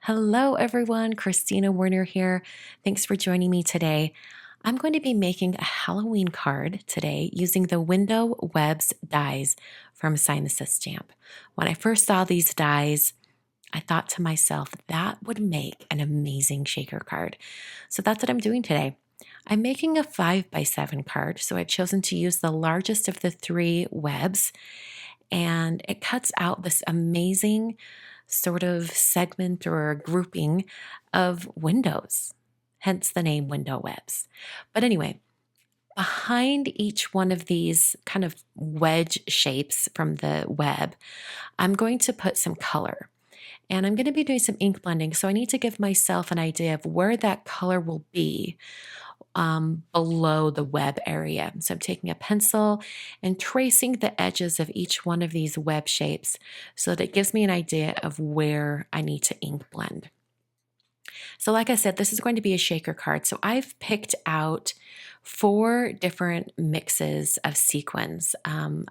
Hello, everyone. Christina Werner here. Thanks for joining me today. I'm going to be making a Halloween card today using the Window Webs dies from Simon Says Stamp. When I first saw these dies, I thought to myself, that would make an amazing shaker card. So that's what I'm doing today. I'm making a 5x7 card, so I've chosen to use the largest of the three webs, and it cuts out this amazing sort of segment or grouping of windows, hence the name Window Webs. But anyway, behind each one of these kind of wedge shapes from the web, I'm going to put some color. And I'm going to be doing some ink blending, so I need to give myself an idea of where that color will be below the web area. So I'm taking a pencil and tracing the edges of each one of these web shapes so that it gives me an idea of where I need to ink blend. So like I said, this is going to be a shaker card. So I've picked out 4 different mixes of sequins. I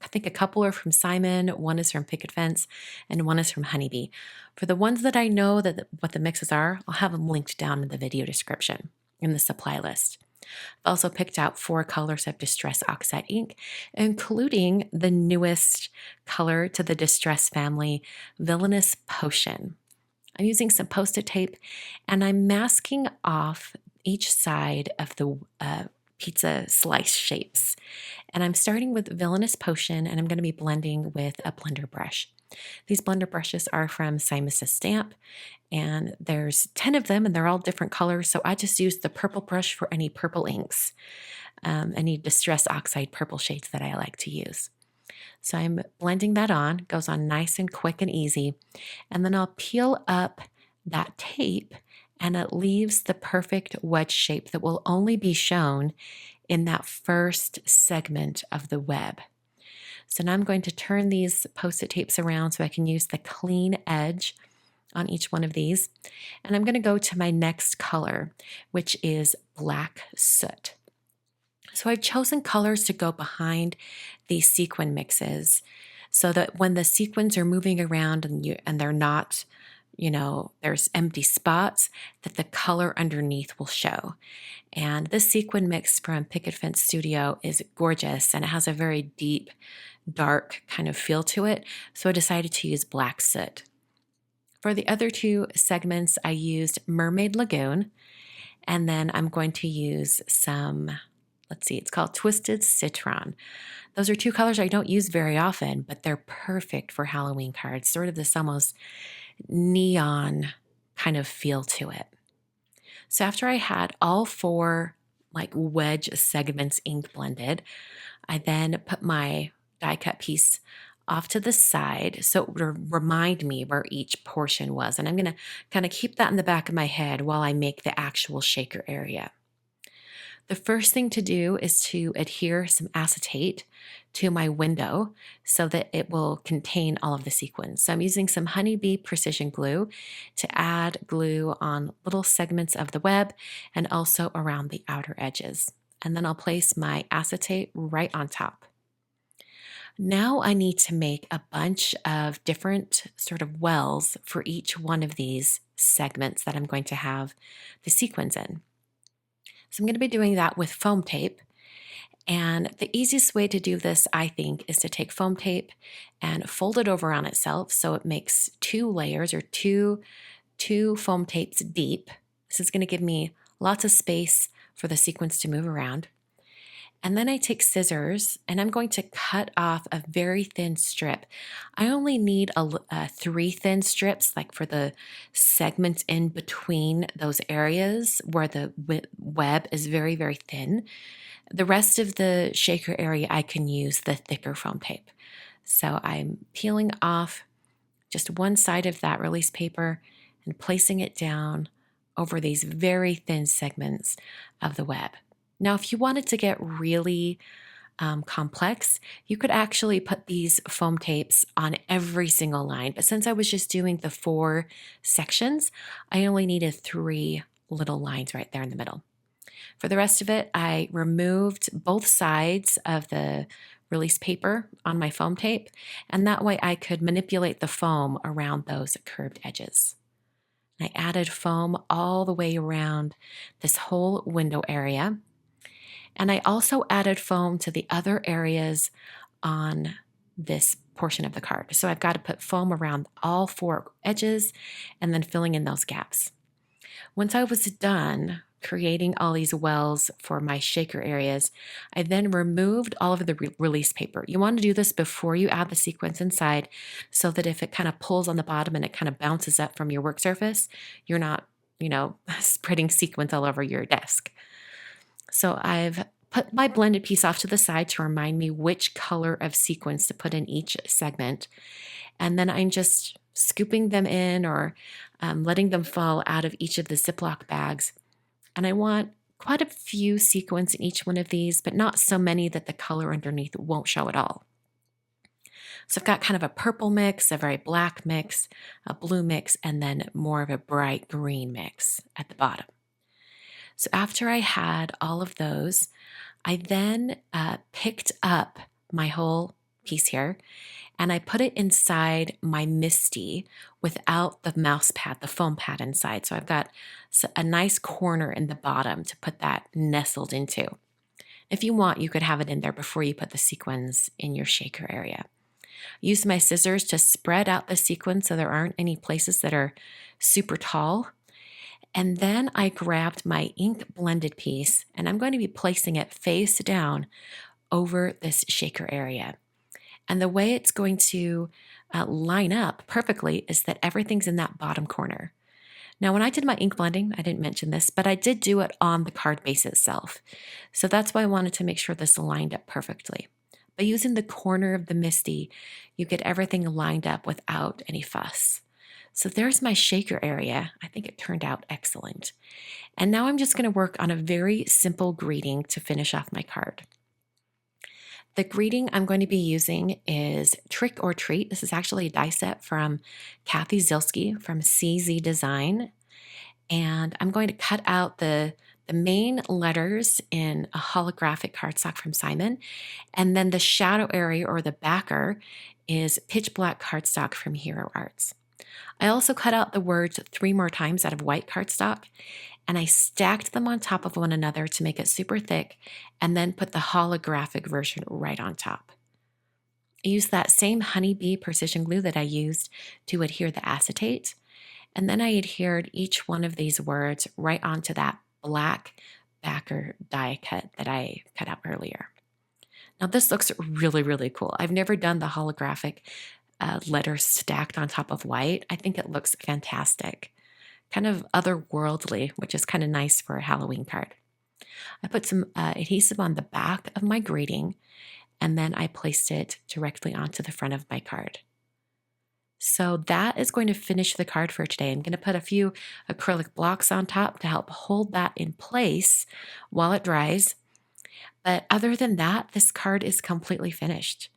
think a couple are from Simon, one is from Picket, and one is from Honeybee. For the ones that I know what the mixes are, I'll have them linked down in the video description in the supply list. I've also picked out 4 colors of Distress Oxide Ink, including the newest color to the Distress family, Villainous Potion. I'm using some Post-it tape, and I'm masking off each side of the pizza slice shapes. And I'm starting with Villainous Potion, and I'm going to be blending with a blender brush. These blender brushes are from Simon Says Stamp, and there's 10 of them, and they're all different colors, so I just used the purple brush for any purple inks, any Distress Oxide purple shades that I like to use. So I'm blending that on, goes on nice and quick and easy, and then I'll peel up that tape, and it leaves the perfect wedge shape that will only be shown in that first segment of the web. So now I'm going to turn these Post-it tapes around so I can use the clean edge on each one of these. And I'm going to go to my next color, which is Black Soot. So I've chosen colors to go behind these sequin mixes so that when the sequins are moving around and they're not, there's empty spots, that the color underneath will show. And this sequin mix from Picket Studio is gorgeous, and it has a very deep, dark kind of feel to it. So I decided to use Black Soot. For the other 2 segments, I used Mermaid Lagoon, and then I'm going to use some, it's called Twisted Citron. Those are 2 colors I don't use very often, but they're perfect for Halloween cards, sort of this almost neon kind of feel to it. So after I had all 4 wedge segments ink blended, I then put my die cut piece off to the side so it would remind me where each portion was. And I'm going to kind of keep that in the back of my head while I make the actual shaker area. The first thing to do is to adhere some acetate to my window so that it will contain all of the sequins. So I'm using some Honeybee precision glue to add glue on little segments of the web and also around the outer edges. And then I'll place my acetate right on top. Now I need to make a bunch of different sort of wells for each one of these segments that I'm going to have the sequins in. So I'm going to be doing that with foam tape. And the easiest way to do this, I think, is to take foam tape and fold it over on itself so it makes 2 layers or two foam tapes deep. This is going to give me lots of space for the sequins to move around. And then I take scissors and I'm going to cut off a very thin strip. I only need 3 thin strips, like for the segments in between those areas where the web is very, very thin. The rest of the shaker area, I can use the thicker foam tape. So I'm peeling off just one side of that release paper and placing it down over these very thin segments of the web. Now, if you wanted to get really complex, you could actually put these foam tapes on every single line. But since I was just doing the 4 sections, I only needed 3 little lines right there in the middle. For the rest of it, I removed both sides of the release paper on my foam tape, and that way I could manipulate the foam around those curved edges. I added foam all the way around this whole window area. And I also added foam to the other areas on this portion of the card. So I've got to put foam around all 4 edges and then filling in those gaps. Once I was done creating all these wells for my shaker areas, I then removed all of the release paper. You want to do this before you add the sequins inside so that if it kind of pulls on the bottom and it kind of bounces up from your work surface, you're not, spreading sequins all over your desk. So I've put my blended piece off to the side to remind me which color of sequins to put in each segment. And then I'm just scooping them in or letting them fall out of each of the Ziploc bags. And I want quite a few sequins in each one of these, but not so many that the color underneath won't show at all. So I've got kind of a purple mix, a very black mix, a blue mix, and then more of a bright green mix at the bottom. So after I had all of those, I then picked up my whole piece here and I put it inside my Misty without the mouse pad, the foam pad inside. So I've got a nice corner in the bottom to put that nestled into. If you want, you could have it in there before you put the sequins in your shaker area. Use my scissors to spread out the sequins so there aren't any places that are super tall. And then I grabbed my ink blended piece and I'm going to be placing it face down over this shaker area. And the way it's going to line up perfectly is that everything's in that bottom corner. Now, when I did my ink blending, I didn't mention this, but I did do it on the card base itself. So that's why I wanted to make sure this lined up perfectly. By using the corner of the Misty, you get everything lined up without any fuss. So there's my shaker area. I think it turned out excellent. And now I'm just going to work on a very simple greeting to finish off my card. The greeting I'm going to be using is Trick or Treat. This is actually a die set from Kathy Zilski from CZ Design. And I'm going to cut out the main letters in a holographic cardstock from Simon. And then the shadow area or the backer is pitch black cardstock from Hero Arts. I also cut out the words 3 more times out of white cardstock, and I stacked them on top of one another to make it super thick, and then put the holographic version right on top. I used that same honeybee precision glue that I used to adhere the acetate, and then I adhered each one of these words right onto that black backer die cut that I cut out earlier. Now this looks really, really cool. I've never done the holographic letters stacked on top of white. I think it looks fantastic. Kind of otherworldly, which is kind of nice for a Halloween card. I put some adhesive on the back of my greeting, and then I placed it directly onto the front of my card. So that is going to finish the card for today. I'm going to put a few acrylic blocks on top to help hold that in place while it dries. But other than that, this card is completely finished.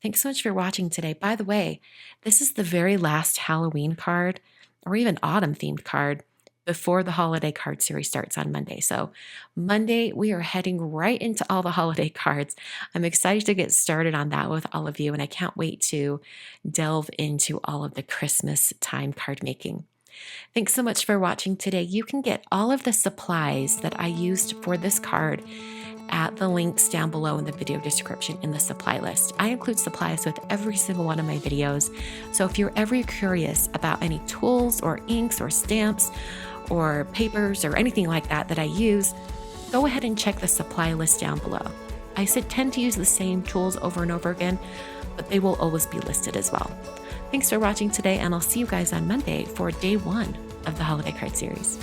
Thanks so much for watching today. By the way, this is the very last Halloween card or even autumn themed card before the holiday card series starts on Monday. So Monday, we are heading right into all the holiday cards. I'm excited to get started on that with all of you, and I can't wait to delve into all of the Christmas time card making. Thanks so much for watching today. You can get all of the supplies that I used for this card at the links down below in the video description in the supply list. I include supplies with every single one of my videos. So if you're ever curious about any tools or inks or stamps or papers or anything like that that I use, go ahead and check the supply list down below. I tend to use the same tools over and over again, but they will always be listed as well. Thanks for watching today, and I'll see you guys on Monday for day 1 of the holiday card series.